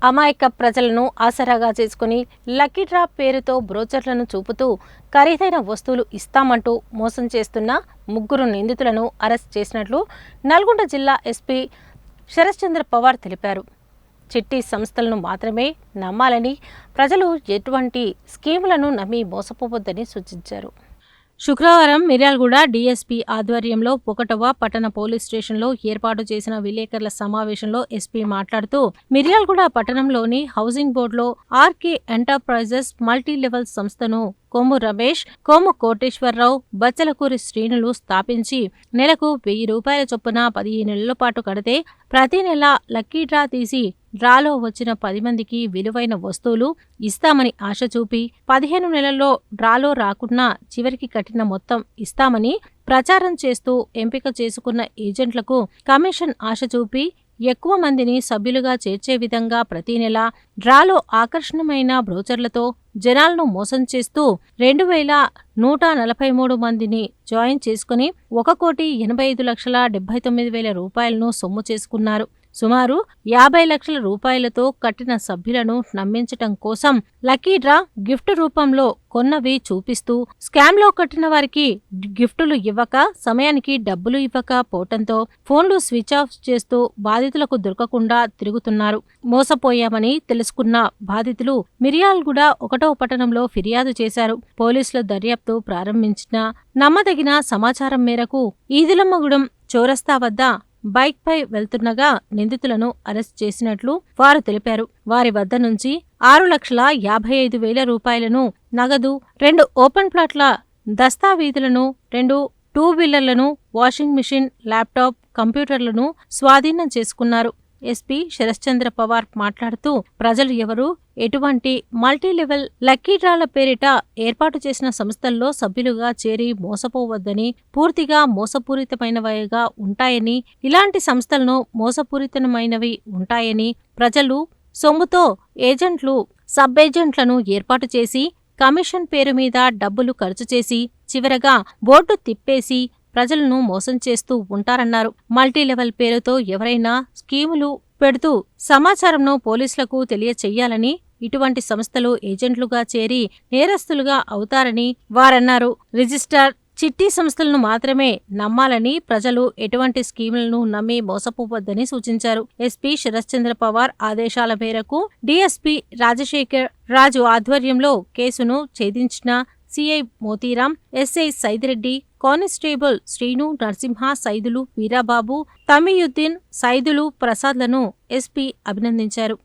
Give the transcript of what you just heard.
అమాయక ప్రజలను ఆసరాగా చేసుకుని లక్కీ డ్రా పేరుతో బ్రోచర్లను చూపుతూ ఖరీదైన వస్తువులు ఇస్తామంటూ మోసం చేస్తున్న 3 నిందితులను అరెస్ట్ చేసినట్లు నల్గొండ జిల్లా ఎస్పీ శరశ్చంద్ర పవార్ తెలిపారు. చిట్టి సంస్థలను మాత్రమే నమ్మాలని, ప్రజలు ఎటువంటి స్కీములను నమ్మి మోసపోవద్దని సూచించారు. శుక్రవారం మిర్యాలగూడ డీఎస్పీ ఆధ్వర్యంలో 1వ పట్టణ పోలీస్ స్టేషన్లో ఏర్పాటు చేసిన విలేకరుల సమావేశంలో ఎస్పీ మాట్లాడుతూ, మిర్యాలగూడ పట్టణంలోని హౌసింగ్ బోర్డులో ఆర్కే ఎంటర్ప్రైజెస్ మల్టీ లెవెల్ సంస్థను కొమ్ము రమేష్, కొమ్ము కోటేశ్వరరావు, బచ్చలకూరి శ్రీనులు స్థాపించి నెలకు 1000 రూపాయల చొప్పున 15 నెలల పాటు కడితే ప్రతి నెల లక్కీ డ్రా తీసి డ్రాలో వచ్చిన 10 మందికి విలువైన వస్తువులు ఇస్తామని ఆశ చూపి 15 నెలల్లో డ్రాలో రాకున్నా చివరికి కట్టిన మొత్తం ఇస్తామని ప్రచారం చేస్తూ ఎంపిక చేసుకున్న ఏజెంట్లకు కమిషన్ ఆశ చూపి ఎక్కువ మందిని సభ్యులుగా చేర్చే విధంగా ప్రతి నెల డ్రాలో ఆకర్షణమైన బ్రోచర్లతో జనాలను మోసం చేస్తూ 2143 మందిని జాయిన్ చేసుకుని 1,85,79,000 రూపాయలను సొమ్ము చేసుకున్నారు. సుమారు 50 లక్షల రూపాయలతో కట్టిన సభ్యులను నమ్మించటం కోసం లక్కీ డ్రా గిఫ్ట్ రూపంలో కొన్నవి చూపిస్తూ స్కామ్లో కట్టిన వారికి గిఫ్టులు ఇవ్వక, సమయానికి డబ్బులు ఇవ్వక పోవటంతో ఫోన్లు స్విచ్ ఆఫ్ చేస్తూ బాధితులకు దొరకకుండా తిరుగుతున్నారు. మోసపోయామని తెలుసుకున్న బాధితులు మిర్యాలగూడ 1వ పట్టణంలో ఫిర్యాదు చేశారు. పోలీసుల దర్యాప్తు ప్రారంభించిన నమ్మదగిన సమాచారం మేరకు ఈదులమ్మగూడెం చౌరస్తా వద్ద బైక్ పై వెళ్తుండగా నిందితులను అరెస్ట్ చేసినట్లు వారు తెలిపారు. వారి వద్ద నుంచి 6,55,000 రూపాయలను నగదు, 2 ఓపెన్ ప్లాట్ల దస్తావీజులను, 2 టూ-వీలర్లను, వాషింగ్ మిషన్, ల్యాప్టాప్, కంప్యూటర్లను స్వాధీనం చేసుకున్నారు. ఎస్పీ శరశ్చంద్ర పవార్ మాట్లాడుతూ, ప్రజలు ఎవరూ ఎటువంటి మల్టీలెవెల్ లక్కీ డ్రాల పేరిట ఏర్పాటు చేసిన సంస్థల్లో సభ్యులుగా చేరి మోసపోవద్దని, పూర్తిగా మోసపూరితమైనవిగా ఉంటాయని, ఇలాంటి సంస్థలను మోసపూరితమైనవి ఉంటాయని, ప్రజలు సొమ్ముతో ఏజెంట్లు, సబ్ ఏజెంట్లను ఏర్పాటు చేసి కమిషన్ పేరు మీద డబ్బులు ఖర్చు చేసి చివరగా బోర్డు తిప్పేసి ప్రజలను మోసం చేస్తూ ఉంటారన్నారు. మల్టీలెవెల్ పేరుతో ఎవరైనా స్కీములు పెడుతూ సమాచారంను పోలీసులకు తెలియచెయ్యాలని, ఇటువంటి సంస్థలు ఏజెంట్లుగా చేరి నేరస్తులుగా అవుతారని వారన్నారు. రిజిస్టర్ చిట్టి సంస్థలను మాత్రమే నమ్మాలని, ప్రజలు ఎటువంటి స్కీములను నమ్మి మోసపోవద్దని సూచించారు. ఎస్పీ శరశ్చంద్ర పవార్ ఆదేశాల మేరకు డీఎస్పీ రాజశేఖర్ రాజు ఆధ్వర్యంలో కేసును ఛేదించిన CI Motiram, SI Saidireddy, constable Srinu, Narasimha, Saidulu, Veerababu, Tamiyuddin, Saidulu, ప్రసాద్లను ఎస్పీ అభినందించారు.